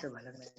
सब अलग है।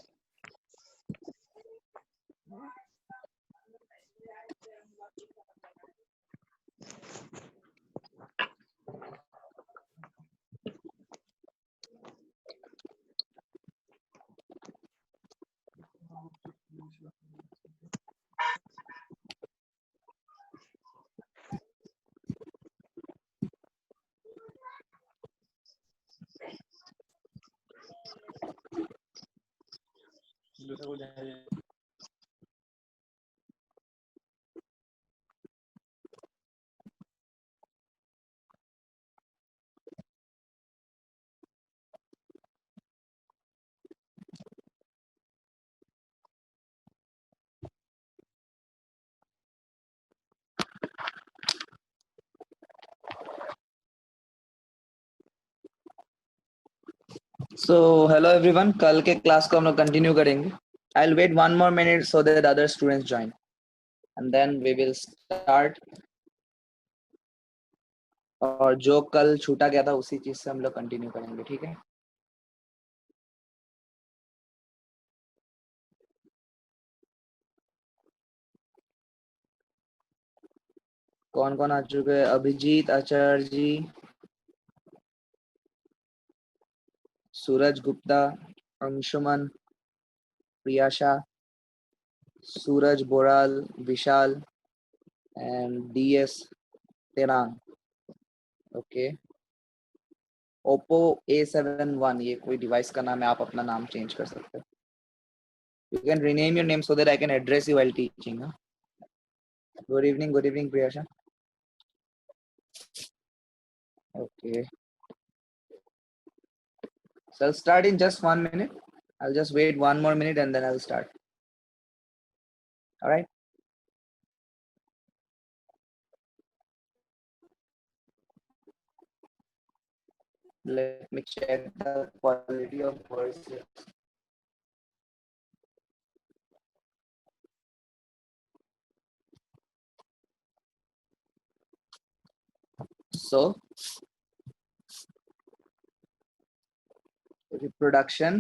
So hello everyone, कल के क्लास को हम लोग कंटिन्यू करेंगे. I'll wait one more minute so that other students join, and then we will start. और जो कल छूटा गया था उसी चीज से हम लोग कंटिन्यू करेंगे, ठीक है? कौन कौन आ चुके हैं? Abhijit Acharya ji, Suraj Gupta, Anshuman, Priyasha, Suraj Boral, Vishal and DS Terang. Okay. Oppo A71, ये कोई डिवाइस का नाम है, आप अपना नाम चेंज कर सकते हो. You can rename your name so that I can address you while teaching. Huh? Good evening, Priyasha. Okay. So I'll start in just 1 minute. I'll just wait 1 more minute and then I'll start. All right. Let me check the quality of voice. So, reproduction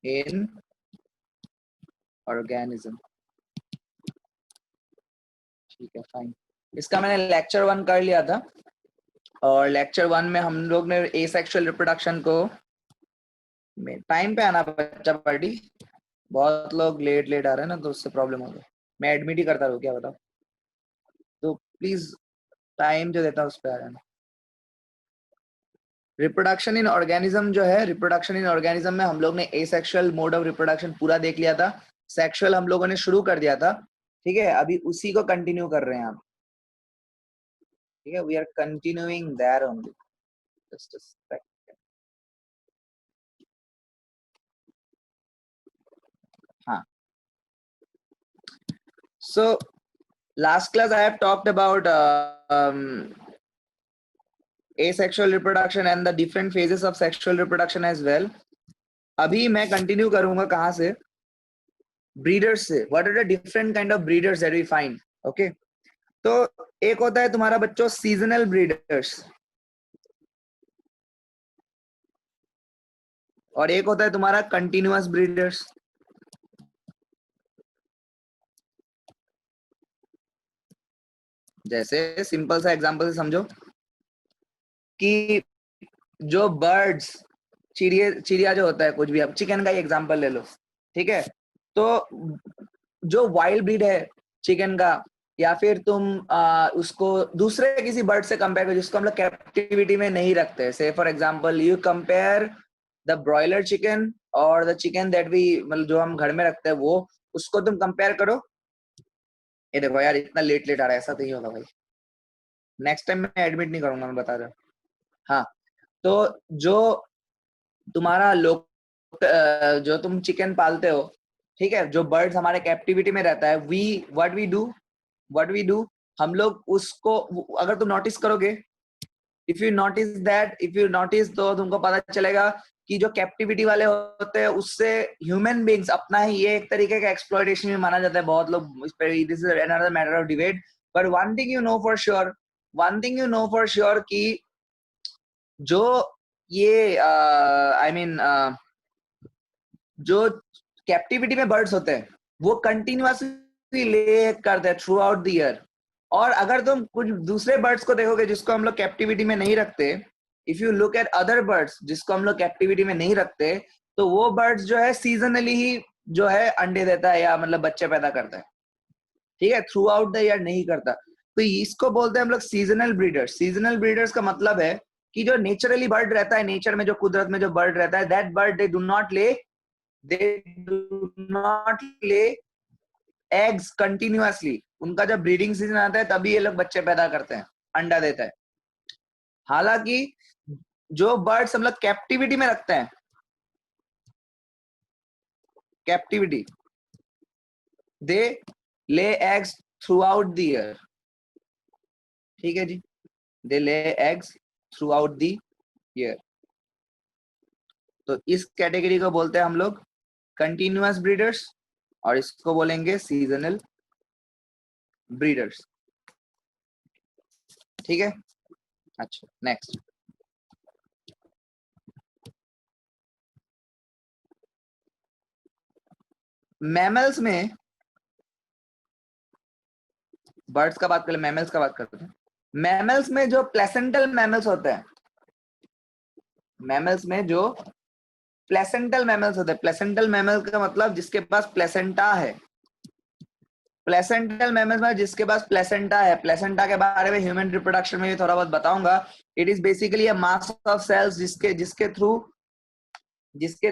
in organism. ठीक है, fine. इसका मैंने lecture 1 कर लिया था और lecture 1 में हम लोग ने एसेक्सुअल रिप्रोडक्शन को टाइम पे आना बच्चा पार्टी. बहुत लोग लेट आ रहे हैं ना, तो उससे प्रॉब्लम हो गई. मैं एडमिट ही करता रहूं क्या, बताओ? तो प्लीज टाइम जो देता है उस पर आ जाना. रिप्रोडक्शन इन ऑर्गेनिज्म जो है, रिप्रोडक्शन इन ऑर्गेनिज्म में हम लोग ने एसेक्सुअल मोड ऑफ रिप्रोडक्शन पूरा देख लिया था. सेक्सुअल हम लोगों ने शुरू कर दिया था, ठीक है? अभी उसी को कंटिन्यू कर रहे हैं आप, ठीक है? We are continuing there only. Just a second. हाँ. So last class I have talked about asexual reproduction and the different phases of sexual reproduction as well. अभी मैं कंटिन्यू करूंगा कहाँ से? ब्रीडर्स से. What are the different kind of breeders that we find? Okay. तो एक होता है तुम्हारा बच्चों सीजनल ब्रीडर्स, और एक होता है तुम्हारा कंटिन्यूअस ब्रीडर्स. जैसे सिंपल सा एग्जांपल से समझो कि जो बर्ड्स, चिड़िया जो होता है, कुछ भी, आप चिकन का ही एग्जांपल ले लो, ठीक है? तो जो वाइल्ड ब्रीड है चिकन का, या फिर तुम उसको दूसरे किसी बर्ड से कंपेयर करो जिसको हम लोग कैप्टिविटी में नहीं रखते. से for example you compare the broiler chicken और द चिकन दैट वी, मतलब जो हम घर में रखते हैं, वो उसको तुम कंपेयर करो. ये देखो यार, इतना लेट आ रहा है, ऐसा तो ही होगा भाई. नेक्स्ट टाइम मैं एडमिट नहीं करूंगा, मैं बता रहा हूँ. हाँ. तो जो तुम्हारा लोग, जो तुम चिकन पालते हो, ठीक है, जो बर्ड्स हमारे कैप्टिविटी में रहता है, व्हाट वी डू, हम लोग उसको, अगर तुम नोटिस करोगे, इफ यू नोटिस तो तुमको पता चलेगा कि जो कैप्टिविटी वाले होते हैं उससे ह्यूमन बीइंग्स अपना ही, ये एक तरीके का एक्सप्लॉयटेशन में माना जाता है. बहुत लोग इस पे, this is another matter of debate, but one thing you know for sure कि जो ये आई मीन जो कैप्टिविटी में बर्ड्स होते हैं वो कंटिन्यूअसली ले करते हैं थ्रू आउट द ईयर। और अगर तुम कुछ दूसरे बर्ड्स को देखोगे जिसको हम लोग कैप्टिविटी में नहीं रखते, if you look at other birds जिसको हम लोग कैप्टिविटी में नहीं रखते, तो वो बर्ड्स जो है सीजनली ही जो है अंडे देता है या मतलब बच्चे पैदा करता है, ठीक है, थ्रू आउट द ईयर नहीं करता। तो इसको बोलते हैं हम लोग सीजनल ब्रीडर्स। सीजनल ब्रीडर्स का मतलब है कि जो नेचुरली बर्ड रहता है, नेचर में जो कुदरत में जो बर्ड रहता है, that bird they do not lay eggs continuously. उनका जब ब्रीडिंग सीजन आता है तभी ये लोग बच्चे पैदा करते हैं, अंडा देता है। हालांकि जो बर्ड्स हम लोग कैप्टिविटी में रखते हैं, captivity, they lay eggs throughout the year, ठीक है जी, they lay eggs throughout the year. तो इस कैटेगरी को बोलते हैं हम लोग कंटिन्यूअस ब्रीडर्स और इसको बोलेंगे सीजनल ब्रीडर्स, ठीक है। अच्छा, नेक्स्ट, मैमल्स में, बर्ड्स का बात कर ले, मैमल्स का बात करते हैं। मैमल्स में जो प्लेसेंटल मैमल्स होते हैं, मैमल्स में जो प्लेसेंटल मैमल्स होते हैं, प्लेसेंटल मैमल का मतलब जिसके पास प्लेसेंटा है। प्लेसेंटल मैमल्स में जिसके पास प्लेसेंटा है, प्लेसेंटा के बारे में ह्यूमन रिप्रोडक्शन में भी थोड़ा बहुत बताऊंगा। It is basically a mass of cells जिसके जिसके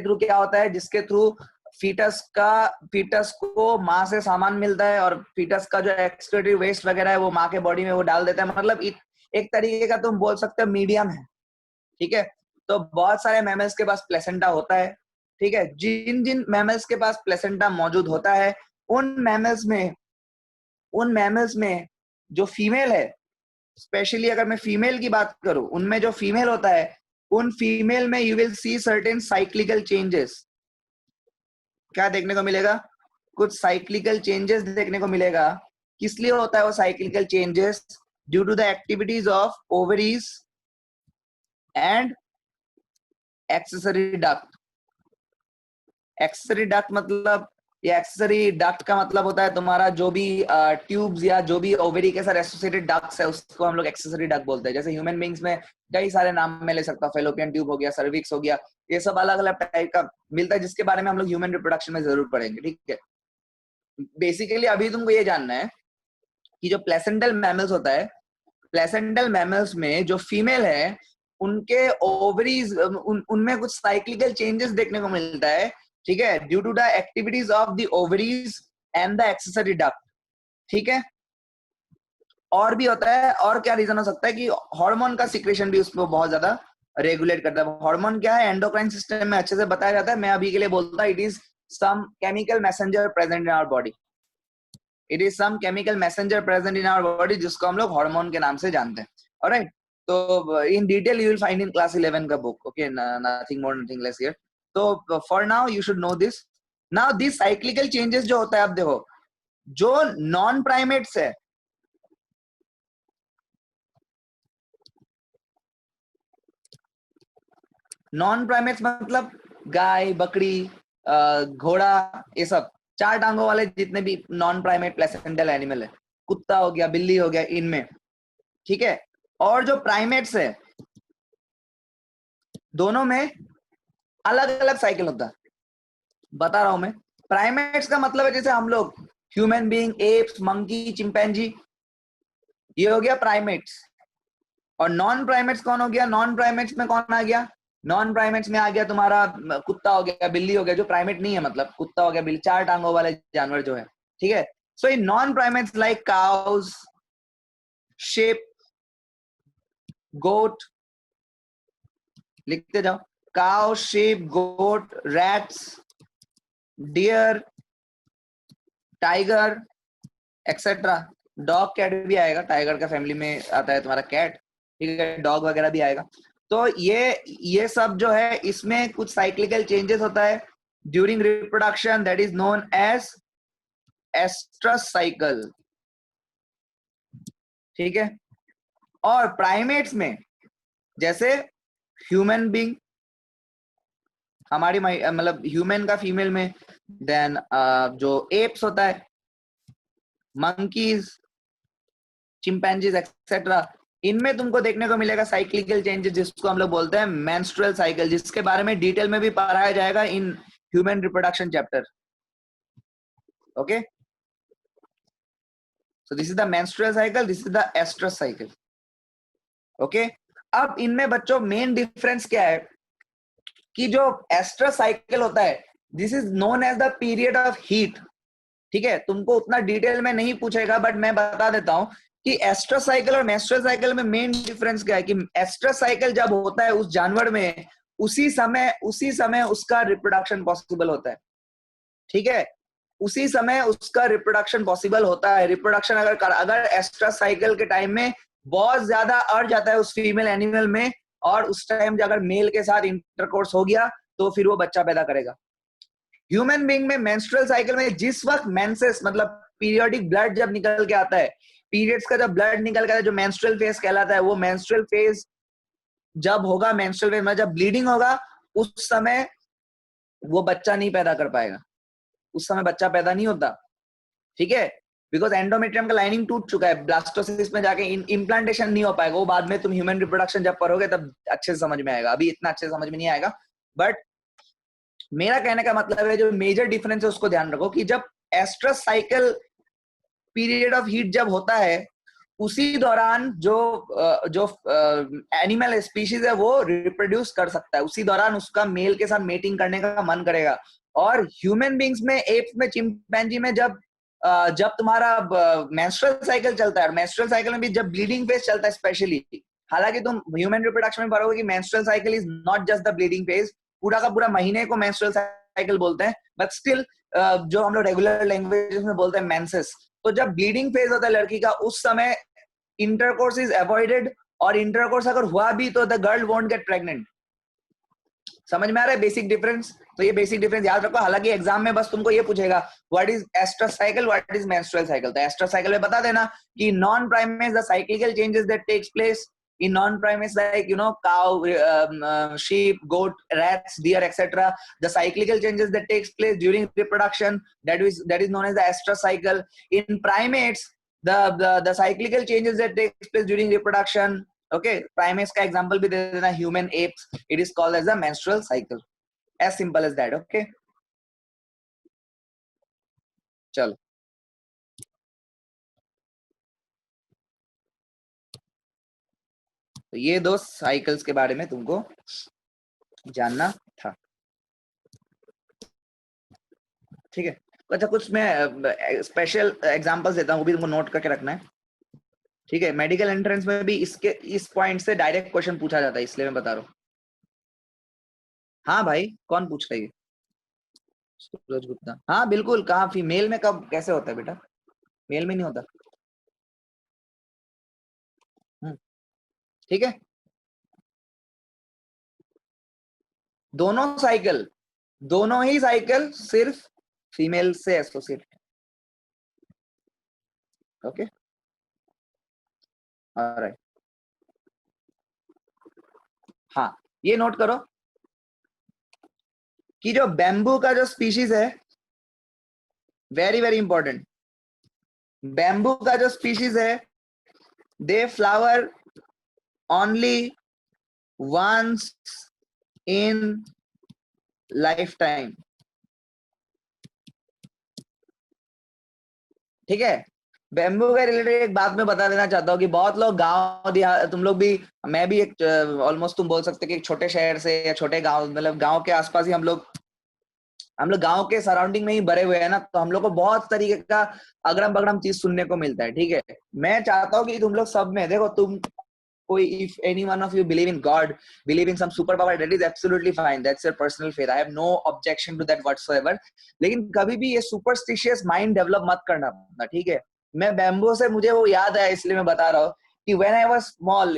थ्रू क्या होता है, जिसके थ्रू फीटस को माँ से सामान मिलता है और फीटस का जो एक्सक्रीटरी वेस्ट वगैरह है वो माँ के बॉडी में वो डाल देता है। मतलब एक तरीके का तुम बोल सकते हो मीडियम है, ठीक है। तो बहुत सारे मैमल्स के पास प्लेसेंटा होता है, ठीक है। जिन जिन मैमल्स के पास प्लेसेंटा मौजूद होता है, उन मैमल्स में उन मैमल्स में जो फीमेल है, स्पेशली अगर मैं फीमेल की बात करूं, उनमें जो फीमेल होता है, उन फीमेल में you will see certain cyclical changes. क्या देखने को मिलेगा? कुछ साइक्लिकल चेंजेस देखने को मिलेगा। किस लिए होता है वो cyclical changes? Due to the activities of ovaries and accessory duct. Accessory duct मतलब, ये एक्सेसरी डक्ट का मतलब होता है तुम्हारा जो भी ट्यूब्स या जो भी ओवरी के साथ एसोसिएटेड डक्ट्स है उसको हम लोग एक्सेसरी डक्ट बोलते हैं। जैसे ह्यूमन बींग्स में कई सारे नाम मैं ले सकता हूँ, फेलोपियन ट्यूब हो गया, सर्विक्स हो गया, ये सब अलग अलग टाइप का मिलता है जिसके बारे में हम लोग ह्यूमन रिप्रोडक्शन में जरूर पढ़ेंगे, ठीक है। बेसिकली अभी तुमको ये जानना है कि जो प्लेसेंटल मैमल्स होता है, प्लेसेंटल मैमल्स में जो फीमेल है उनके ओवरीज उनमें कुछ साइक्लिकल चेंजेस देखने को मिलता है, ठीक है, due to the activities of the ovaries and the accessory duct, ठीक है। और भी होता है, और क्या रीजन हो सकता है कि हार्मोन का सिक्रेशन भी उसको बहुत ज्यादा रेगुलेट करता है। हार्मोन क्या है, एंडोक्राइन सिस्टम में अच्छे से बताया जाता है, मैं अभी के लिए बोलता हूँ, it is some chemical messenger present in our body. It is some chemical messenger present in our body जिसको हम लोग हार्मोन के नाम से जानते हैं, ऑलराइट। तो in detail you will find in class 11 का book, okay, nothing more nothing less here. तो for now you should know this. Now this cyclical changes जो होता है, आप देखो, जो नॉन प्राइमेट्स है, नॉन प्राइमेट्स मतलब गाय, बकरी, घोड़ा, ये सब चार टांगों वाले जितने भी नॉन प्राइमेट प्लेसेंटल एनिमल है, कुत्ता हो गया, बिल्ली हो गया, इनमें, ठीक है। और जो प्राइमेट्स है, दोनों में अलग अलग साइकिल होता है, बता रहा हूं मैं। प्राइमेट्स का मतलब है जैसे हम लोग human being, apps, monkey, chimpanzee, ये हो गया प्राइमेट्स। और नॉन प्राइमेट्स कौन हो गया? नॉन प्राइमेट्स में कौन आ गया? नॉन प्राइमेट्स में आ गया तुम्हारा कुत्ता हो गया, बिल्ली हो गया, जो प्राइमेट नहीं है, मतलब कुत्ता हो गया, बिल्ली, चार टांगों वाले जानवर जो है, ठीक है। So in non primates like cows, sheep, goat, लिखते जाओ, cow, sheep, goat, rats, deer, tiger, et cetera. Dog, cat भी आएगा, टाइगर का फैमिली में आता है तुम्हारा कैट, ठीक है, डॉग वगैरह भी आएगा। तो ये सब जो है, इसमें कुछ साइक्लिकल चेंजेस होता है during reproduction, that is known as oestrus cycle, ठीक है। और प्राइमेट्स में जैसे ह्यूमन बीइंग, हमारी मतलब ह्यूमन का फीमेल में, देन जो एप्स होता है, मंकीज, चिंपैंजीज एक्सेट्रा, इनमें तुमको देखने को मिलेगा साइक्लिकल चेंजेस, जिसको हम लोग बोलते हैं मेंस्ट्रुअल साइकिल, जिसके बारे में डिटेल में भी पढ़ाया जाएगा in human reproduction chapter. Okay, so this is the menstrual cycle, this is the oestrus cycle. Okay, अब इनमें बच्चों मेन डिफरेंस क्या है कि जो एस्ट्रस साइकिल होता है, this is known as the period of heat. ठीक है, तुमको उतना डिटेल में नहीं पूछेगा, बट मैं बता देता हूं कि एस्ट्रस साइकिल और मेंस्ट्रुअल साइकिल में मेन डिफरेंस क्या है कि एस्ट्रस साइकिल जब होता है उस जानवर में, उसी समय उसका रिप्रोडक्शन पॉसिबल होता है। ठीक है, उसी समय उसका रिप्रोडक्शन पॉसिबल होता है। रिप्रोडक्शन अगर एस्ट्रस साइकिल के टाइम में बहुत ज्यादा अर्ज आता है उस फीमेल एनिमल में, और उस टाइम अगर मेल के साथ इंटरकोर्स हो गया तो फिर वो बच्चा पैदा करेगा। ह्यूमन बीइंग में मेंस्ट्रुअल साइकिल में जिस वक्त मेंसेस मतलब पीरियोडिक ब्लड जब निकल के आता है, पीरियड्स का जब ब्लड निकल के आता है, जो मेंस्ट्रुअल फेज कहलाता है, वो मेंस्ट्रुअल फेज जब होगा, मेंस्ट्रुअल फेज में जब ब्लीडिंग होगा, उस समय वो बच्चा नहीं पैदा कर पाएगा, उस समय बच्चा पैदा नहीं होता। ठीक है, बिकॉज एंडोमेट्रियम का लाइनिंग टूट चुका है, ब्लास्टोसिस में जाके इम्प्लांटेशन नहीं हो पाएगा। वो बाद में तुम ह्यूमन रिप्रोडक्शन जब पढ़ोगे तब अच्छे से समझ में आएगा, अभी इतना अच्छे से समझ में नहीं आएगा। बट मेरा कहने का मतलब है जो मेजर डिफरेंस है उसको ध्यान रखो कि जब oestrus cycle period of heat जब होता है, उसी दौरान जो एनिमल स्पीशीज है वो रिप्रोड्यूस कर सकता है, उसी दौरान उसका मेल के साथ मेटिंग करने का मन करेगा। और ह्यूमन बींग्स में, एप्स में, चिंपैंजी में जब तुम्हारा मेंस्ट्रुअल साइकिल चलता है, और मेंस्ट्रुअल साइकिल में भी जब ब्लीडिंग फेज चलता है स्पेशली, हालांकि तुम ह्यूमन रिप्रोडक्शन में पढ़ोगे कि menstrual cycle is not just the bleeding phase, पूरा का पूरा महीने को मेंस्ट्रुअल साइकिल बोलते हैं, बट स्टिल जो हम लोग रेगुलर लैंग्वेज में बोलते हैं मेंसेस। तो जब ब्लीडिंग फेज होता है लड़की का, उस समय इंटरकोर्स इज अवॉइडेड, और इंटरकोर्स अगर हुआ भी तो the girl won't get pregnant. समझ में आ रहा है बेसिक डिफरेंस? तो ये बेसिक डिफरेंस याद रखो। हालांकि एग्जाम में बस तुमको ये पूछेगा what is oestrus cycle, what is menstrual cycle. तो एस्ट्रस साइकिल में बता देना कि non primates the cyclical changes that takes place in non-primates like cow, sheep, goat, rats, deer, etc. The cyclical changes that takes place during reproduction, that is known as the estrous cycle. In primates, the cyclical changes that takes place during reproduction, okay, primates का example भी दे देना, human, apes, it is called as the menstrual cycle. As simple as that. Okay, चलो, तो ये दो cycles के बारे में तुमको जानना था। ठीक है, अच्छा कुछ मैं स्पेशल एग्जांपल्स देता हूँ, वो भी तुमको नोट करके रखना है। ठीक है, मेडिकल एंट्रेंस में भी इस पॉइंट से डायरेक्ट क्वेश्चन पूछा जाता है, इसलिए मैं बता रहा हूँ। हाँ भाई, कौन पूछ रही है? सूरज गुप्ता, हाँ बिल्कुल। कहाँ फीमेल में कब कैसे होता है बेटा? मेल में नहीं होता। ठीक है, दोनों ही साइकिल सिर्फ फीमेल से एसोसिएट। Okay, alright. हाँ, ये नोट करो कि जो बैम्बू का जो स्पीशीज है, वेरी वेरी इंपॉर्टेंट, बैम्बू का जो स्पीशीज है, they flower only once in lifetime. ठीक है, बैम्बू के रिलेटेड एक बात मैं बता देना चाहता हूँ कि बहुत लोग गांव दिया, तुम लोग भी, मैं भी एक ऑलमोस्ट तुम बोल सकते कि एक छोटे शहर से या छोटे गांव, मतलब गांव के आसपास ही हम लोग गांव के सराउंडिंग में ही भरे हुए हैं ना, तो हम लोग को बहुत तरीके का अगड़म बगड़म चीज सुनने को मिलता है। ठीक है, मैं चाहता हूँ कि तुम लोग सब में देखो, तुम कोई, if any one of you believe in God, believe in some superpower, that is absolutely fine, that's your personal faith, I have no objection to that whatsoever. लेकिन कभी भी ये superstitious mind develop मत करना, ठीक है? मैं बैम्बू से, मुझे वो याद है इसलिए मैं बता रहा हूँ कि when I was small,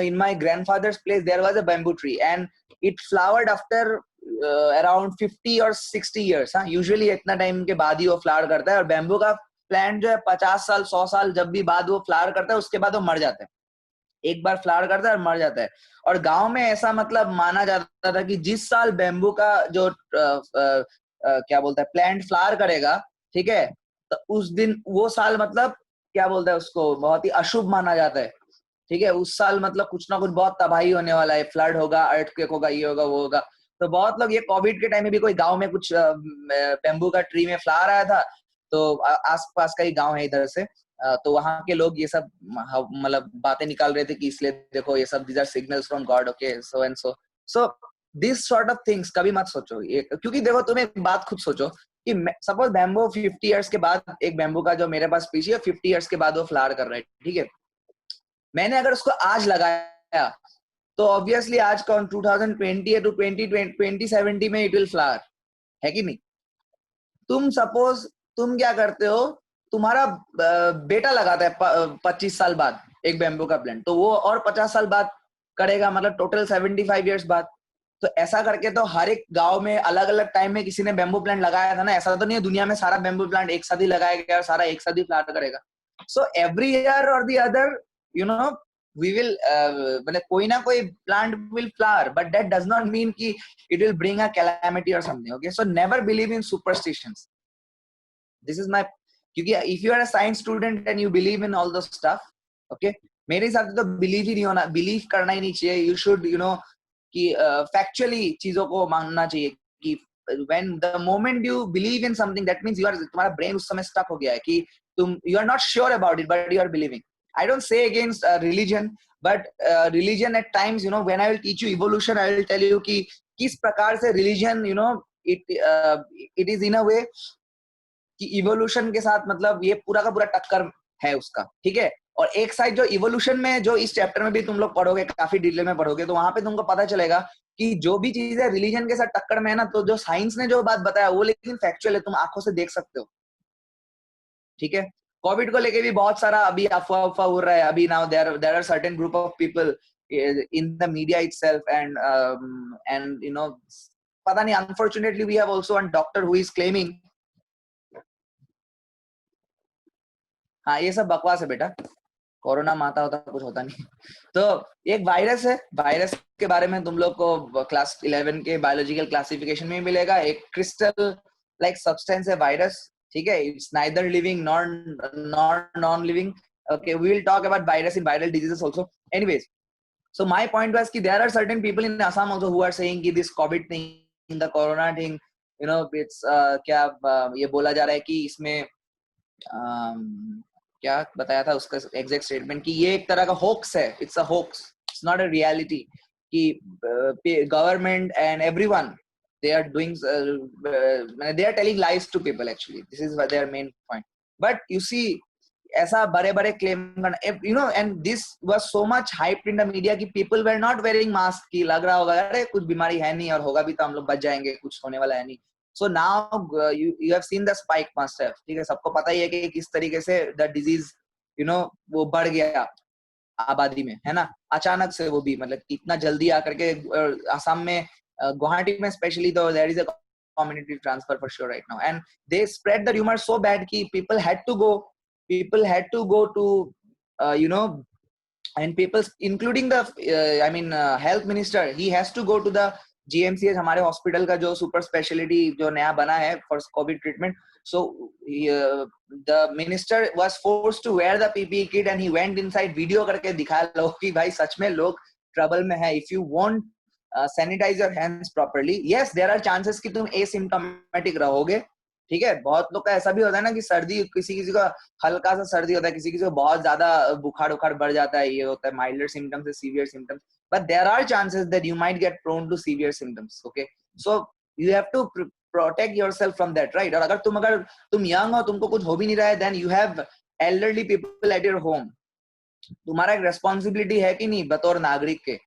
in my grandfather's place there was a bamboo tree and it flowered after around 50 or 60 years. हाँ, usually इतना टाइम के बाद ही वो फ्लावर करता है, और बैम्बू का प्लांट जो है 50 साल 100 साल जब भी बाद वो फ्लावर करता है, उसके बाद वो मर जाता है। एक बार फ्लावर करता है और मर जाता है। और गांव में ऐसा मतलब माना जाता था कि जिस साल बैम्बू का जो क्या बोलता है प्लांट फ्लावर करेगा, ठीक है, तो उस दिन वो साल मतलब क्या बोलता है उसको बहुत ही अशुभ माना जाता है। ठीक है, उस साल मतलब कुछ ना कुछ बहुत तबाही होने वाला है, फ्लड होगा, अर्थक्वेक होगा, ये होगा वो होगा। तो बहुत लोग, ये कोविड के टाइम में भी कोई गांव में कुछ बेम्बू का ट्री में फ्लावर आया था, तो आस पास का ही गांव है इधर से, तो वहां के लोग ये सब मतलब बातें निकाल रहे थे कि इसलिए देखो ये सब these are signals from God, okay, so and so. So this sort of things कभी मत सोचो ये, क्योंकि देखो तुम एक बात खुद सोचो कि सपोज बैम्बू 50 इयर्स के बाद, एक बैम्बू का जो मेरे पास स्पीशी है 50 इयर्स के बाद वो फ्लावर कर रहा है, ठीक है, मैंने अगर उसको आज लगाया तो ऑब्वियसली आज कौन 2020 है, टू 2070 में इट विल फ्लावर, है कि नहीं। तुम सपोज तुम क्या करते हो, तुम्हारा बेटा लगाता है 25 साल बाद एक बैम्बू का प्लांट, तो वो और 50 साल बाद करेगा, मतलब टोटल 75 इयर्स बाद। तो ऐसा करके तो हर एक गांव में अलग अलग टाइम में किसी ने बैम्बू प्लांट लगाया था ना, ऐसा तो नहीं है दुनिया में सारा बैम्बू प्लांट एक साथ ही लगाया गया और सारा एक साथ ही फ्लावर करेगा। सो एवरी ईयर और the other, you know, we will मतलब कोई ना कोई plant will flower, but that does not mean कि it will bring a calamity or something, okay, so never believe in superstitions. This is my, क्योंकि if you are a science student and you believe in all those stuff, okay, मेरे हिसाब से तो believe ही नहीं होना, believe करना ही नहीं चाहिए। यू शुड यू नो कि फैक्चुअली चीजों को मानना चाहिए कि when the moment you believe in something, that means you are, तुम्हारा ब्रेन उस समय स्टक हो गया है कि तुम you are not sure about it but you are believing. I don't say against religion, but religion at times, you know, when I will teach you evolution, I will tell you कि किस प्रकार से religion, you know, it is in a way कि evolution के साथ मतलब ये पूरा का पूरा टक्कर है उसका, ठीक है। और एक साइड जो इवोल्यूशन में, जो इस चैप्टर में भी तुम लोग पढ़ोगे, काफी डिटेल में पढ़ोगे, तो वहां पे तुमको पता चलेगा कि जो भी चीजें रिलीजन के साथ टक्कर में है ना, तो जो साइंस ने जो बात बताया वो लेकिन फैक्चुअल है, तुम आंखों से देख सकते हो, ठीक है। कोविड को लेके भी बहुत सारा अभी अफवाह अफवाह हो रहा है अभी, now there are certain group of people in the media itself and you know, पता नहीं, unfortunately we have also one doctor who is claiming, हाँ ये सब बकवास है बेटा, कोरोना माता होता कुछ होता नहीं। तो एक वायरस है, वायरस के बारे में तुम लोग को क्लास 11 के बायोलॉजिकल क्लासिफिकेशन में मिलेगा, एक क्रिस्टल लाइक सब्सटेंस है वायरस, ठीक है, it's neither living non living, okay, we will talk about virus in viral diseases also, anyways. So my point was कि there are certain people in Assam also who are saying कि this COVID thing, the corona thing, you know, it's क्या ये बोला जा रहा है कि इसमें क्या बताया था उसका एग्जैक्ट स्टेटमेंट कि ये एक तरह का होक्स है, it's a hoax, it's not a reality, कि government and everyone they are doing they are telling lies to people, actually this is their main point. But you see ऐसा बड़े बड़े क्लेम करना, you know, and this was so much hyped in the media कि people were not wearing mask, कि लग रहा होगा अरे कुछ बीमारी है नहीं, और होगा भी तो हम लोग बच जाएंगे, कुछ होने वाला है नहीं। So now you have seen the spike must have, ठीक है, सबको पता ही है कि किस तरीके से the disease, you know, वो बढ़ गया आबादी में, है ना, अचानक से, वो भी मतलब इतना जल्दी आकर के असम में, गुवाहाटी में स्पेशली, तो there is a community transfer for sure right now, and they spread the rumor so bad कि people had to go to you know, and people including the I mean health minister, he has to go to the GMCH, हमारे hospital का जो super speciality जो नया बना है for Covid treatment, so the minister was forced to wear the PPE kit and he went inside, video करके दिखाया लोग कि भाई सच में लोग ट्रबल में है, if you won't sanitize your hands properly, yes there are chances कि तुम asymptomatic रहोगे, ठीक है। बहुत लोग का ऐसा भी होता है ना कि सर्दी, किसी किसी का हल्का सा सर्दी होता है, किसी किसी को बहुत ज्यादा बुखार उखार बढ़ जाता है, ये होता है माइल्डर सिम्टम्स से severe symptoms, but there are chances that you might get prone to severe symptoms, okay, so you have to protect yourself from that, right. और अगर तुम यंग हो, तुमको कुछ हो भी नहीं रहा है, then you have elderly people at your home, तुम्हारा एक रेस्पॉन्सिबिलिटी है कि नहीं बतौर नागरिक के,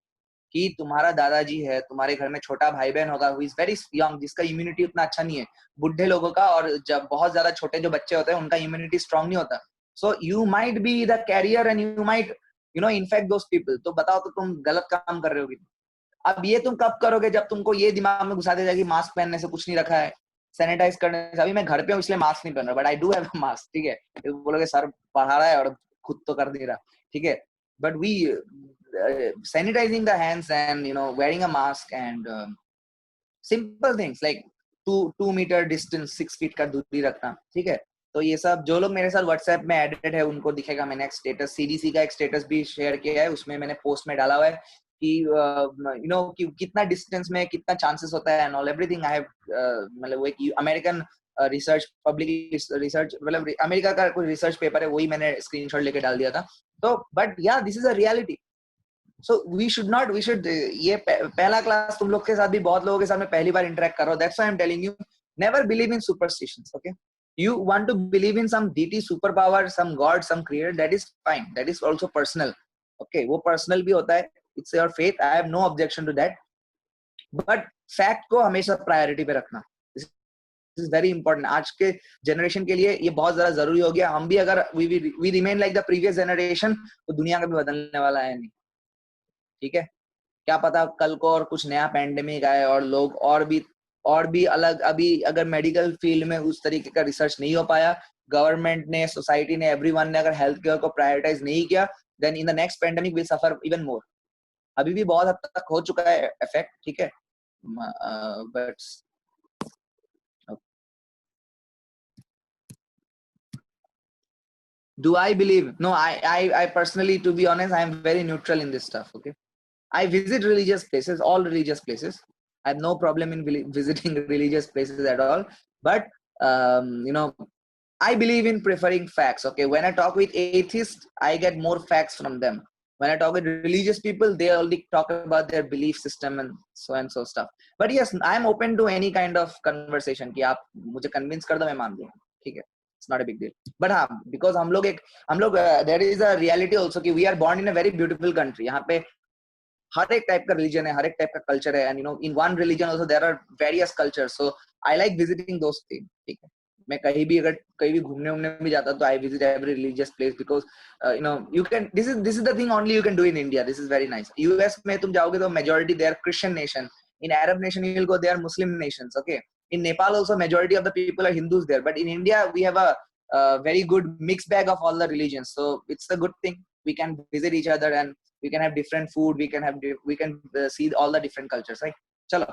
कि तुम्हारा दादाजी है, तुम्हारे घर में छोटा भाई बहन होगा हु इज वेरी यंग, जिसका इम्यूनिटी उतना अच्छा नहीं है, बुढ़े लोगों का, और जब बहुत ज्यादा छोटे जो बच्चे होते हैं उनका इम्यूनिटी स्ट्रांग नहीं होता, so you might be the carrier and you might you know infect those people. तो बताओ, तो तुम गलत काम कर रहे होगे। अब ये तुम कब करोगे, जब तुमको ये दिमाग में घुसा दिया जाए कि मास्क पहनने से कुछ नहीं रखा है, सैनिटाइज करने से, अभी मैं घर पे हूँ इसलिए मास्क नहीं पहन रहा, but I do have mask, ठीक है, बोलोगे सर पढ़ा रहा है और खुद तो कर नहीं रहा, ठीक है, but we sanitizing the hands and wearing a mask and simple things like 2 meter distance, 6 feet का दूरी रखना, ठीक है। तो ये सब जो लोग मेरे साथ व्हाट्सएप में एडेड है उनको दिखेगा। मैंने एक स्टेटस सीडीसी का एक स्टेटस भी शेयर किया है, उसमें मैंने पोस्ट में डाला हुआ है कि कि कितना डिस्टेंस में कितना चांसेस होता है and all everything. I have मतलब वो एक अमेरिकन रिसर्च पब्लिक रिसर्च मतलब अमेरिका का कोई रिसर्च पेपर है, वही मैंने स्क्रीनशॉट लेके डाल दिया था। तो बट या this is a reality. So we should ये पहला क्लास तुम लोग के साथ भी बहुत लोगों के साथ मैं पहली बार इंटरेक्ट कर रहा हूँ। That's why I am telling you never believe in superstitions, okay. You want to believe in some deity, superpower, some god, some creator, that is fine, that is also personal, okay, वो personal भी होता है, it's your faith, I have no objection to that, but fact को हमेशा priority पे रखना, this is very important। आज के generation के लिए ये बहुत ज्यादा जरूरी हो गया। हम भी अगर we remain like the previous generation तो दुनिया का भी बदलने वाला है नहीं, ठीक है। क्या पता कल को और कुछ नया पैंडेमिक आए और लोग और भी अलग, अभी अगर मेडिकल फील्ड में उस तरीके का रिसर्च नहीं हो पाया, गवर्नमेंट ने, सोसाइटी ने, एवरीवन ने अगर हेल्थ केयर को प्रायोरिटाइज नहीं किया, then in the next pandemic will suffer even more. अभी भी बहुत हद तक हो चुका है इफेक्ट, ठीक है, but do I believe? No, I personally, to be honest, I am very neutral in this stuff, okay. I visit religious places, all religious places. I have no problem in visiting religious places at all. But I believe in preferring facts. Okay, when I talk with atheists, I get more facts from them. When I talk with religious people, they only talk about their belief system and so stuff. But yes, I am open to any kind of conversation. कि आप मुझे convince कर दो, मैं मान लूँ, ठीक है. It's not a big deal. But हाँ, because हम लोग there is a reality also कि we are born in a very beautiful country. यहाँ पे हर एक टाइप का रिलीजन है, हर एक टाइप का कल्चर है, and in one religion also there are various cultures, so I like visiting those thing, ठीक है। मैं कहीं भी घूमने भी जाता तो I visit every religious place because you can, this is the thing only you can do in India, this is very nice. US में तुम जाओगे तो majority they are Christian nation, in Arab nation you will go they are Muslim Nations, okay. In Nepal also majority of the people are Hindus there, but in India we have a very good mixed bag of all the religions, so it's a good thing, we can visit each other and we can have different food, we can see all the different cultures, right? चलो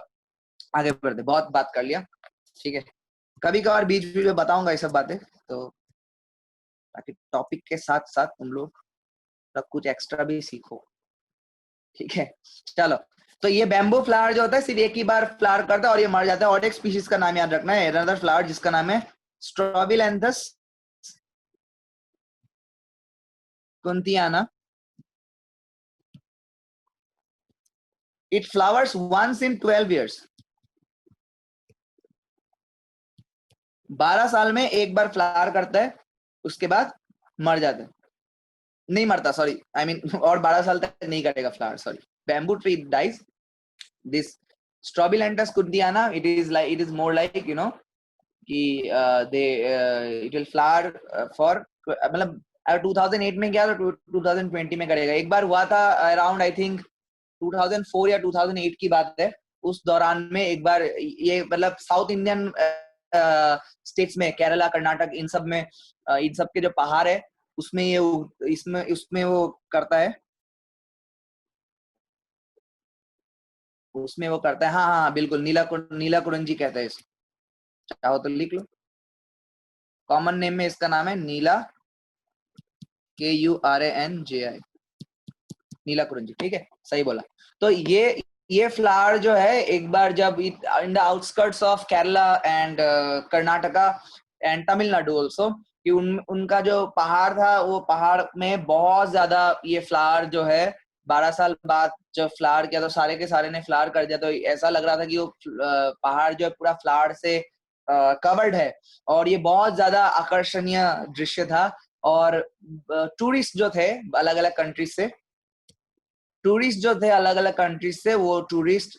आगे बढ़ते, बहुत बात कर लिया, ठीक है। कभी कभार बीच बीच में बताऊंगा ये सब बातें, तो ताकि टॉपिक के साथ साथ तुम लोग सब कुछ एक्स्ट्रा भी सीखो, ठीक है। चलो, तो ये बैम्बू फ्लावर जो होता है सिर्फ एक ही बार फ्लावर करता है और ये मर जाता है। और एक स्पीशीज का नाम याद रखना है, अनदर फ्लावर जिसका नाम है स्ट्रॉबिलैंथस कुंतियाना। It flowers once in 12 years. 12 साल में एक बार फ्लावर करता है, उसके बाद मर जाता है, नहीं मरता, सॉरी, आई मीन और 12 साल तक नहीं करेगा flower, sorry. Bamboo tree dies, this Strobilanthes kunthiana, it is more like कि they it will flower for मतलब 2008 में गया तो 2020 में करेगा। एक बार हुआ था अराउंड आई थिंक 2004 या 2008 की बात है, उस दौरान में एक बार ये मतलब साउथ इंडियन स्टेट्स में, केरला, कर्नाटक, इन सब के जो पहाड़ है उसमें ये उसमें वो करता है, उसमें वो करता है। हाँ हाँ बिल्कुल, नीला कुरंजी कहते हैं इसको, चाहो तो लिख लो। कॉमन नेम में इसका नाम है नीला, KURANJI, नीला कुरंजी, ठीक है, सही बोला। तो ये फ्लावर जो है एक बार जब in the outskirts of Kerala and Karnataka and Tamil Nadu also, कि उनका जो पहाड़ था, वो पहाड़ में बहुत ज्यादा ये फ्लावर जो है 12 साल बाद जब फ्लावर किया तो सारे के सारे ने फ्लावर कर दिया। तो ऐसा लग रहा था कि वो पहाड़ जो है पूरा फ्लावर से कवर्ड है, और ये बहुत ज्यादा आकर्षणीय दृश्य था। और टूरिस्ट जो थे अलग अलग कंट्रीज से, वो टूरिस्ट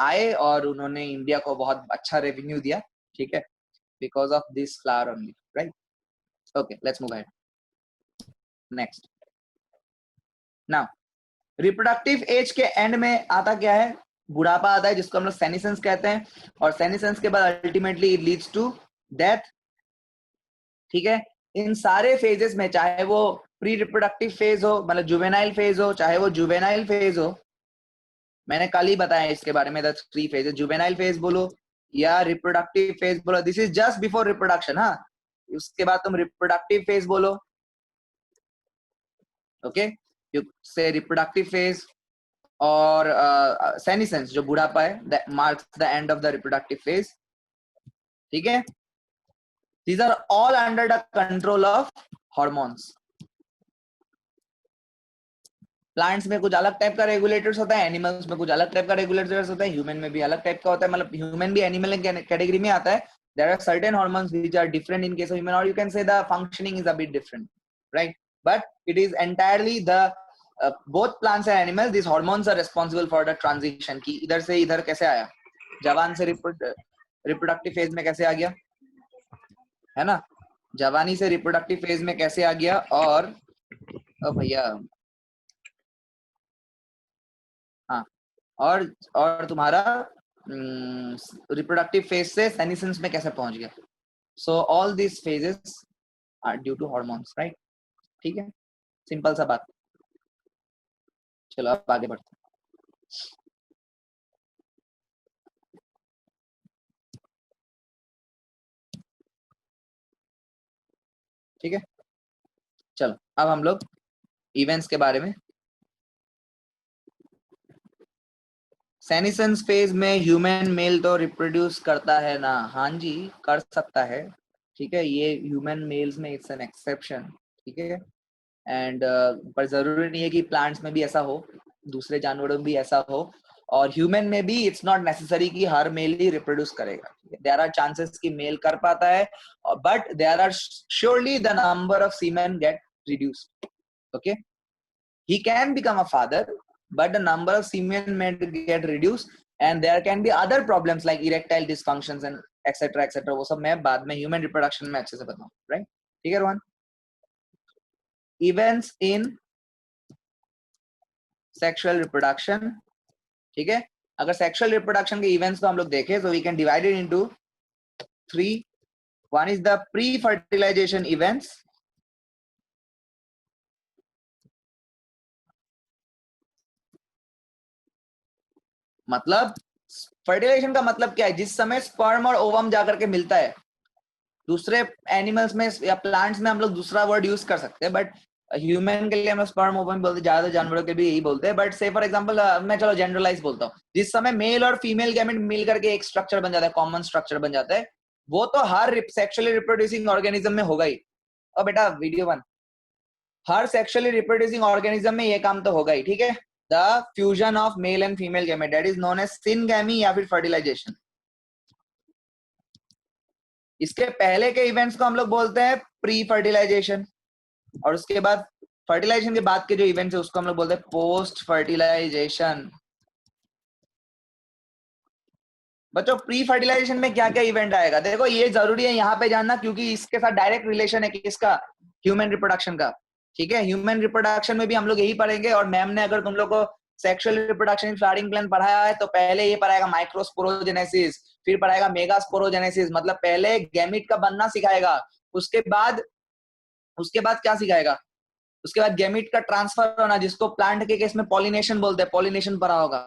आए और उन्होंने इंडिया को बहुत अच्छा रेवेन्यू दिया, ठीक है, because of this flower only, right? Okay, let's move ahead. Next, now reproductive age के एंड में आता क्या है? बुढ़ापा आता है, जिसको हम लोग सेनिसेंस कहते हैं, और सेनिसेंस के बाद ultimately it leads to death, ठीक है। इन सारे फेजेस में, चाहे वो प्री रिप्रोडक्टिव फेज हो, मतलब जुवेनाइल फेज हो, चाहे वो जुवेनाइल फेज हो, मैंने कल ही बताया इसके बारे में, द 3 फेजेस, जुवेनाइल फेज बोलो या रिप्रोडक्टिव फेज बोलो, this is just before reproduction. हाँ, उसके बाद तुम रिप्रोडक्टिव फेज बोलो, okay, you say reproductive phase, और सेनिसेंस जो बुढ़ापा है, that marks the end of the reproductive phase, ठीक है। These are all under the control of hormones. Plants में कुछ अलग टाइप का रेगुलेटर्स होता है, एनिमल्स में कुछ अलग टाइप का रेगुलेटर्स होता है, ह्यूमन में भी अलग टाइप का होता है, मतलब ह्यूमन भी एनिमल कैटेगरी में आता है। There are certain hormones which are different in case of human, or you can say the functioning is a bit different, right? But it is entirely the both plants and animals, these hormones are responsible for the transition कि इधर से इधर कैसे आया, जवान से reproductive phase में कैसे आ गया, है ना, जवानी से रिप्रोडक्टिव फेज में कैसे आ गया, और भैया हाँ, और तुम्हारा रिप्रोडक्टिव फेज से सेनिसेंस में कैसे पहुंच गया। So all this phases are due to hormones, right. ठीक है, सिंपल सा बात। चलो अब आगे बढ़ते हैं। ठीक है, चलो अब हम लोग इवेंट्स के बारे में। सेनिसेंस फेज में ह्यूमन मेल तो रिप्रोड्यूस करता है ना, हाँ जी कर सकता है, ठीक है, ये ह्यूमन मेल्स में इट्स एन एक्सेप्शन, ठीक है। एंड पर जरूरी नहीं है कि प्लांट्स में भी ऐसा हो, दूसरे जानवरों में भी ऐसा हो, और ह्यूमन में भी इट्स नॉट नेसेसरी कि हर मेल ही रिप्रोड्यूस करेगा। देयर आर चांसेस कि मेल कर पाता है, but there are surely the number of semen get reduced, okay. He can become a father, but the number of semen may get reduced, and there can be other problems like erectile dysfunctions and etc etc। वो सब मैं बाद में human reproduction में अच्छे से बताऊं, right. ठीक है Rohan. Events in sexual reproduction, ठीक है। अगर सेक्सुअल रिप्रोडक्शन के इवेंट्स को हम लोग देखें तो we can divide it into 3। One is the pre fertilization events, मतलब फर्टिलाइजेशन का मतलब क्या है, जिस समय स्पर्म और ओवम जाकर के मिलता है। दूसरे एनिमल्स में या प्लांट्स में हम लोग दूसरा वर्ड यूज कर सकते हैं, बट ह्यूमन के लिए हम लोग स्पर्म ओवम बोलते हैं, ज्यादा जानवरों के भी यही बोलते हैं। बट से फॉर एग्जांपल मैं चलो जनरलाइज बोलता हूँ, जिस समय मेल और फीमेल गैमेट मिल करके एक स्ट्रक्चर बन जाता है, कॉमन स्ट्रक्चर बन जाता है, वो तो हर सेक्सुअली रिप्रोड्यूसिंग ऑर्गेनिज्म में होगा ही। और बेटा वीडियो 1, हर सेक्सुअली रिप्रोड्यूसिंग ऑर्गेनिज्म में ये काम तो होगा ही, ठीक है। The fusion of male and female gamete, that is known as syngamy या फिर फर्टिलाइजेशन। इसके पहले के इवेंट्स को हम लोग बोलते हैं प्री फर्टिलाइजेशन, और उसके बाद फर्टिलाइजेशन के बाद के जो इवेंट्स है उसको हम लोग बोलते हैं पोस्ट फर्टिलाइजेशन। बच्चों प्री फर्टिलाइजेशन में क्या क्या इवेंट आएगा, देखो ये जरूरी है यहाँ पे जानना, क्योंकि इसके साथ डायरेक्ट रिलेशन है किसका, ह्यूमन रिप्रोडक्शन का, ठीक है। ह्यूमन रिप्रोडक्शन में भी हम लोग यही पढ़ेंगे, और मैम ने अगर तुम लोग को sexual reproduction in flowering plant पढ़ाया है तो पहले ये पढ़ाएगा माइक्रोस्पोरोजेनेसिस, फिर पढ़ाएगा मेगास्पोरोजेनेसिस, मतलब पहले गैमिट का बनना सिखाएगा, उसके बाद क्या सिखाएगा, उसके बाद गैमिट का ट्रांसफर होना, जिसको प्लांट के केस में पॉलिनेशन बोलते हैं, पॉलिनेशन पढ़ा होगा,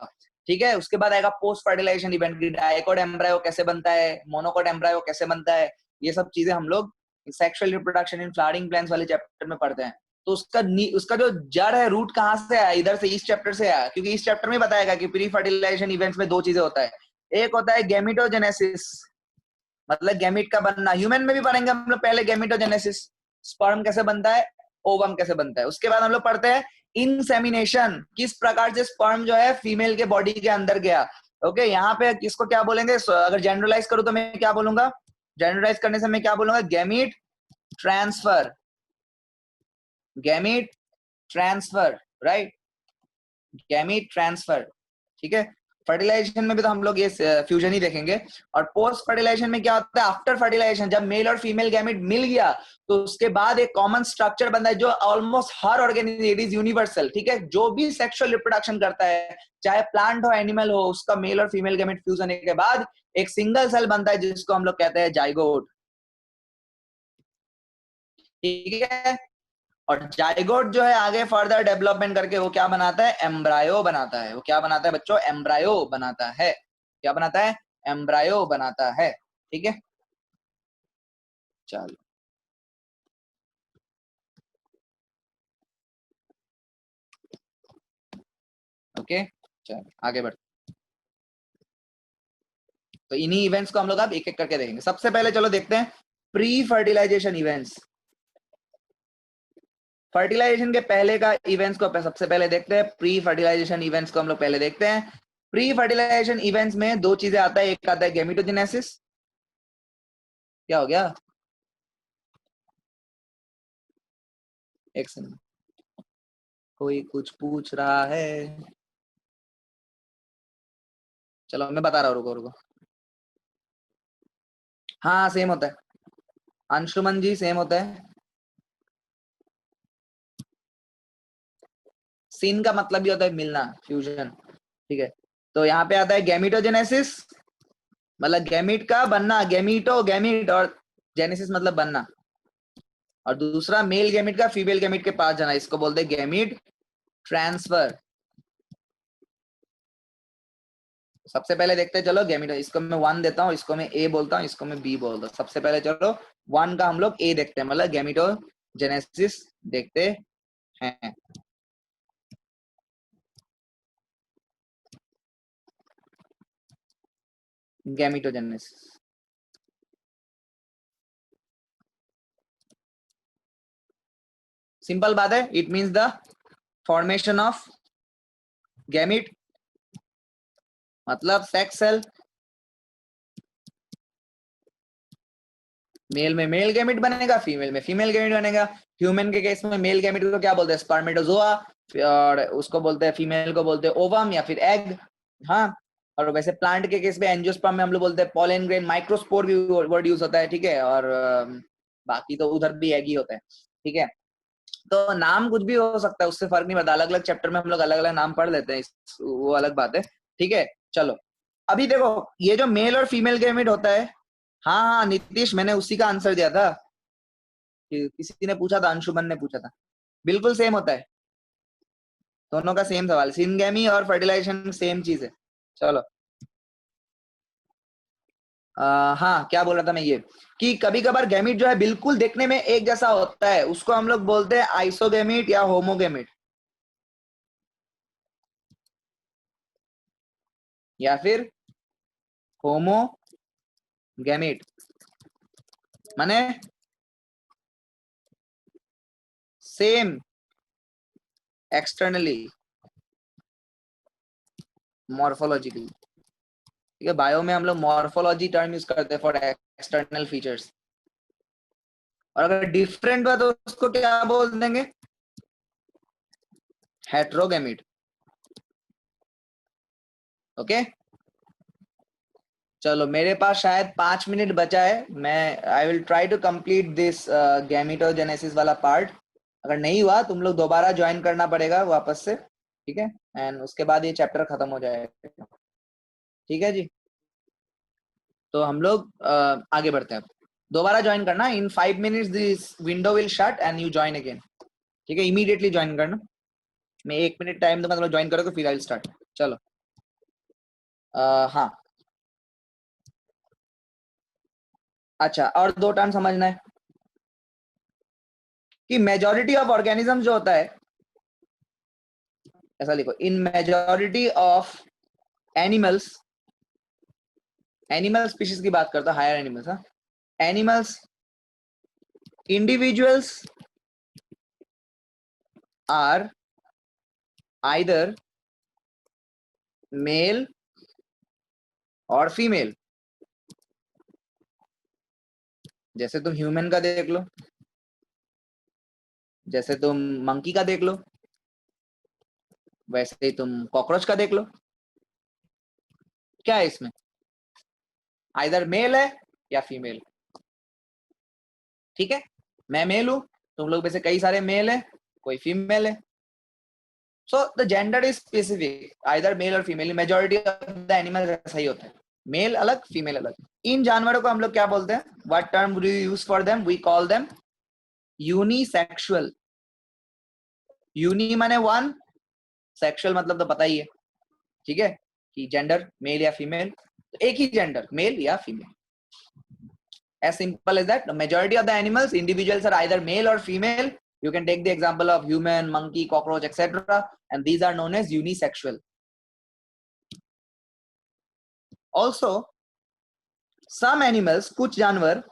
ठीक है। उसके बाद आएगा post fertilization event, dicot embryo कैसे बनता है, मोनोकोट एम्ब्रायो कैसे बनता है, ये सब चीजें हम लोग sexual reproduction in flowering plants वाले चैप्टर में पढ़ते हैं। तो उसका जो जड़ है, रूट कहाँ से आया, इधर से, इस चैप्टर से आया, क्योंकि इस चैप्टर में बताएगा कि प्री फर्टिलाइजेशन इवेंट्स में 2 चीजें होता है, एक होता है गैमिटोजेनेसिस, मतलब गैमिट का बनना, ह्यूमन में भी पढ़ेंगे हम लोग पहले गैमिटोजेनेसिस, स्पर्म कैसे बनता है, ओवम कैसे बनता है। उसके बाद हम लोग पढ़ते हैं इंसेमिनेशन, किस प्रकार से स्पर्म जो है फीमेल के बॉडी के अंदर गया, ओके। यहाँ पे किसको क्या बोलेंगे, अगर जनरलाइज करूं तो मैं क्या बोलूंगा, जनरलाइज करने से मैं क्या बोलूंगा, gamete transfer, gamete transfer, right, gamete transfer, ठीक है। फर्टिलाइजेशन में भी तो हम लोग ये फ्यूजन ही देखेंगे। और पोस्ट फर्टिलाइजेशन में क्या होता है, आफ्टर फर्टिलाइजेशन जब मेल और फीमेल गैमेट मिल गया तो उसके बाद एक कॉमन स्ट्रक्चर बनता है जो almost her organism, it is universal, ठीक है। जो भी सेक्सुअल रिप्रोडक्शन करता है, चाहे प्लांट हो एनिमल हो, उसका मेल और फीमेल गैमेट फ्यूज होने के बाद एक सिंगल सेल बनता है जिसको हम लोग कहते हैं जाइगोट। ठीक है। और जाइगोट जो है आगे फर्दर डेवलपमेंट करके वो क्या बनाता है, एम्ब्रायो बनाता है। वो क्या बनाता है बच्चों, एम्ब्रायो बनाता है। क्या बनाता है, एम्ब्रायो बनाता है। ठीक है, चलो ओके, चलो आगे बढ़ते। तो इन्हीं इवेंट्स को हम लोग अब एक एक करके देखेंगे। सबसे पहले चलो देखते हैं प्री फर्टिलाइजेशन इवेंट्स। फर्टिलाइजेशन के पहले का इवेंट्स को सबसे पहले देखते हैं। प्री फर्टिलाइजेशन इवेंट्स को हम लोग पहले देखते हैं। प्री फर्टिलाइजेशन इवेंट्स में दो चीजें आता है, एक आता है गेमिटोजेनेसिस। क्या हो गया, एक सेकंड, कोई कुछ पूछ रहा है। चलो मैं बता रहा हूँ, रुको रुको। हाँ सेम होता है अंशुमन जी, सेम होता है। सीन का मतलब भी होता है मिलना, फ्यूजन। ठीक है, तो यहाँ पे आता है गैमिटोजेनेसिस, मतलब गैमिट का बनना, गैमिटो गैमिट, और जेनेसिस मतलब बनना। और दूसरा मेल गैमिट का फीमेल गैमिट के पास जाना, इसको बोलते हैं गैमिट ट्रांसफर। सबसे पहले देखते हैं, चलो गैमिट, इसको मैं 1 देता हूँ, इसको मैं ए बोलता हूँ, इसको मैं बी बोलता हूँ। सबसे पहले चलो 1 का हम लोग ए देखते हैं, मतलब गैमिटोजेनेसिस देखते हैं। गैमिटोजेनेसिस सिंपल बात है, it means the formation of gamete, मतलब सेक्स सेल। मेल में मेल गैमिट बनेगा, फीमेल में फीमेल गैमिट बनेगा। ह्यूमन के केस में मेल गैमिट को क्या बोलते हैं, स्पर्मेटोजोआ, और उसको बोलते हैं, फीमेल को बोलते हैं ओवम या फिर एग। हाँ, और वैसे प्लांट के केस में एंजियोस्पर्म में हम लोग बोलते हैं पोलन ग्रेन, माइक्रोस्पोर भी वर्ड यूज होता है। ठीक है, और बाकी तो उधर भी एग ही होता है। ठीक है, तो नाम कुछ भी हो सकता है, उससे फर्क नहीं पड़ता। अलग अलग चैप्टर में हम लोग अलग अलग नाम पढ़ लेते हैं, वो अलग बात है। ठीक है, चलो अभी देखो, ये जो मेल और फीमेल गैमेट होता है, हाँ हाँ नीतीश, मैंने उसी का आंसर दिया था कि किसी ने पूछा था, अंशुमन ने पूछा था। बिल्कुल सेम होता है, दोनों का सेम सवाल। सिनगेमी और फर्टिलाइजेशन सेम चीज है। चलो हाँ, क्या बोल रहा था मैं, ये कि कभी कभार गैमिट जो है बिल्कुल देखने में एक जैसा होता है, उसको हम लोग बोलते हैं आइसोगेमिट या होमोगेमिट, या फिर होमोगेमिट। माने सेम एक्सटर्नली, मॉर्फोलॉजिकली। ठीक है, बायो में हम लोग मॉर्फोलॉजी टर्म यूज करते हैं फॉर एक्सटर्नल फीचर्स। और अगर डिफरेंट हुआ तो उसको क्या बोल देंगे, हेट्रोगेमिट। ओके, चलो मेरे पास शायद 5 मिनट बचा है, मैं I will try to complete this gametogenesis वाला पार्ट। अगर नहीं हुआ तुम लोग दोबारा ज्वाइन करना पड़ेगा वापस से। ठीक है, एंड उसके बाद ये चैप्टर खत्म हो जाएगा। ठीक है जी, तो हम लोग आगे बढ़ते हैं। दोबारा ज्वाइन करना, इन 5 minutes this window will shut and you join again. ठीक है, इमीडिएटली ज्वाइन करना, मैं 1 मिनट टाइम दूंगा, तुम लोग ज्वाइन करोगे फिर आई विल स्टार्ट। चलो हाँ, अच्छा और दो टर्म समझना है कि मेजोरिटी ऑफ ऑर्गेनिज्म जो होता है, ऐसा लिखो, in majority of animals, animal species की बात करता, हायर एनिमल्स, हाँ, animals, individuals are either male और फीमेल। जैसे तुम ह्यूमन का देख लो, जैसे तुम मंकी का देख लो, वैसे ही तुम कॉकरोच का देख लो। क्या है इसमें, आइदर मेल है या फीमेल। ठीक है, मैं मेल हूं, तुम लोग में से कई सारे मेल है, कोई फीमेल है। So the gender is specific, either male और female. Majority of the animal ऐसा ही होता है, मेल अलग फीमेल अलग। इन जानवरों को हम लोग क्या बोलते हैं, what term do you use for them, we call them unisexual, uni माने वन, सेक्सुअल मतलब तो पता ही है, ठीक है, कि जेंडर मेल या फीमेल, तो एक ही जेंडर मेल या female. As simple as that. The majority of the animals, individuals are either male or female. You can take the example of human, monkey, cockroach, etc. And these are known as unisexual. Also, some animals, कुछ जानवर,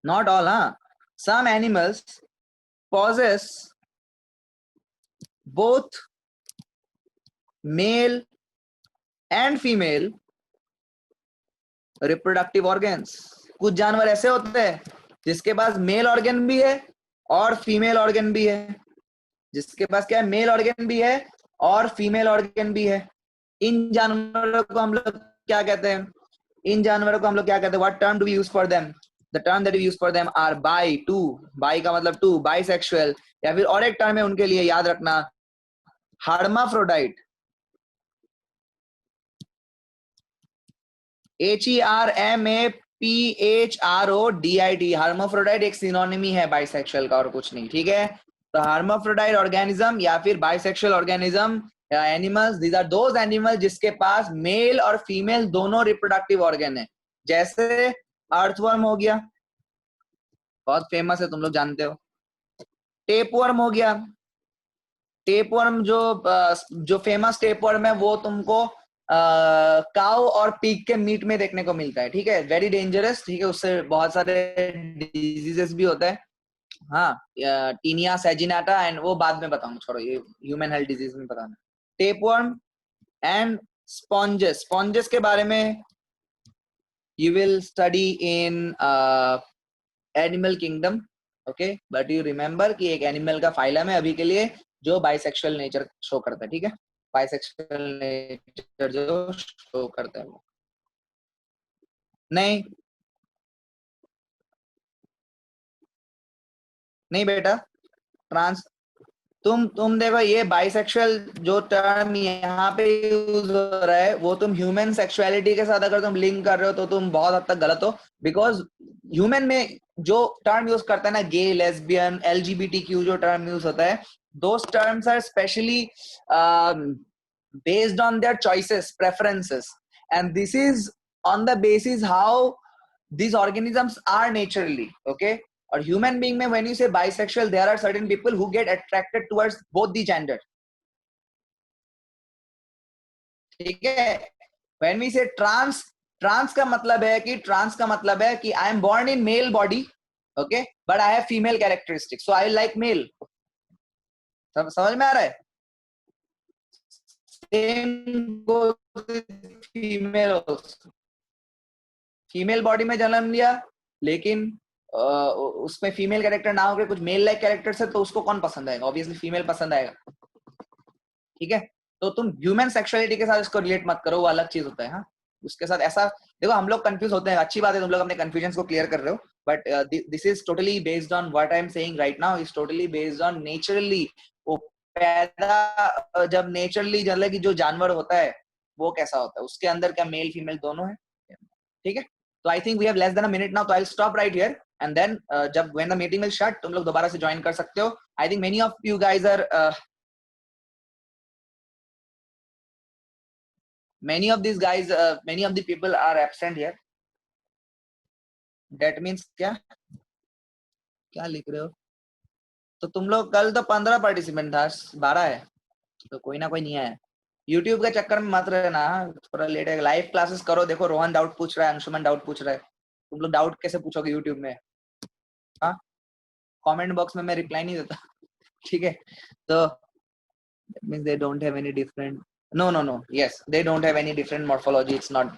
not all, some animals possess both male and female reproductive organs. कुछ जानवर ऐसे होते हैं जिसके पास mail organ भी है और फीमेल ऑर्गन भी है, जिसके पास क्या है, मेल ऑर्गन भी है और फीमेल ऑर्गन भी है. इन जानवरों को हम लोग क्या कहते हैं, इन जानवरों को हम लोग क्या कहते हैं, what term do we use for them, the term that we use for them are bi, two, bi का मतलब टू, बाइसेक्सुअल, या फिर और एक टर्म है उनके लिए, याद रखना, हर्माफ्रोडाइट, HERMAPHRODIT. हर्माफ्रोडाइट एक सिनोनिमी है बाइसेक्सुअल का और कुछ नहीं, ठीक है. तो हर्माफ्रोडाइट ऑर्गेनिज्म या फिर बाइसेक्सुअल ऑर्गेनिज्म या animals, these are those animals जिसके पास मेल और फीमेल दोनों रिप्रोडक्टिव ऑर्गन है. जैसे अर्थवर्म हो गया, बहुत फेमस है, तुम लोग जानते हो. टेपवर्म हो गया, टेपवर्म जो फेमस टेपवर्म है वो तुमको काउ और पिग के मीट में देखने को मिलता है, ठीक है. वेरी डेंजरस, ठीक है, उससे बहुत सारे डिजीजेस भी होते हैं. हाँ, टीनिया सेजिनाटा, एंड वो बाद में बताऊंगा, छोड़ो, ये ह्यूमन हेल्थ डिजीज में बताना. टेपवर्म एंड स्पॉन्जेस, स्पॉन्जेस के बारे में you will study in animal kingdom, okay, but you remember कि एक एनिमल का फाइलम है अभी के लिए जो बाइसेक्सुअल नेचर शो करता है, ठीक है, बाइसेक्सुअल नेचर जो शो करता है वो. नहीं नहीं बेटा, ट्रांस, तुम देखो, ये बाइसेक्सुअल जो टर्म यहाँ पे यूज हो रहा है वो तुम ह्यूमन सेक्सुअलिटी के साथ अगर तुम लिंक कर रहे हो तो तुम बहुत हद तक गलत हो. बिकॉज ह्यूमन में जो टर्म यूज करता है ना, गे, लेस्बियन, LGBTQ जो टर्म यूज होता है, those terms are specially based on their choices, preferences, and this is on the basis how these organisms are naturally, okay. और ह्यूमन बीइंग में when you say bisexual, there are certain people who get attracted towards both the gender, ठीक है. when we say trans, trans का मतलब है कि trans का मतलब है कि I am born in male body, okay, but I have female characteristics, so I like male. समझ में आ रहा है. same goes with female also. Female body में जन्म लिया लेकिन उसमें फीमेल कैरेक्टर ना होकर कुछ मेल लाइक कैरेक्टर्स है, तो उसको कौन पसंद आएगा, ऑब्वियसली फीमेल पसंद आएगा, ठीक है. तो तुम ह्यूमन सेक्सुअलिटी के साथ इसको रिलेट मत करो, वो अलग चीज होता है. हाँ, उसके साथ ऐसा देखो, हम लोग कंफ्यूज होते हैं, अच्छी बात है तुम लोग अपने कंफ्यूजन को क्लियर कर रहे हो, but this is totally based on what I am saying right now, is totally based on naturally. वो पैदा जब नेचुरली जल की जो जानवर होता है वो कैसा होता है, उसके अंदर क्या मेल फीमेल दोनों है, ठीक है. So I think we have less than a minute now, so I'll stop right here, and then जब when the meeting will shut, तुम लोग दोबारा से join कर सकते हो. I think many of you guys are many of these guys, many of the people are absent here. That means क्या क्या लिख रहे हो. तो तुम लोग कल तो 15 पार्टिसिपेंट था, 12 है, तो कोई ना कोई नहीं आया. YouTube के चक्कर में मत रहना, थोड़ा लेट है. लाइव क्लासेस करो. देखो रोहन डाउट पूछ रहा है, अंशुमन डाउट पूछ रहा है. तुम लोग डाउट कैसे पूछोगे YouTube में, हाँ, कमेंट बॉक्स में मैं रिप्लाई नहीं देता, ठीक है. तो that means they don't have any different, no, yes, they don't have any different morphology, it's not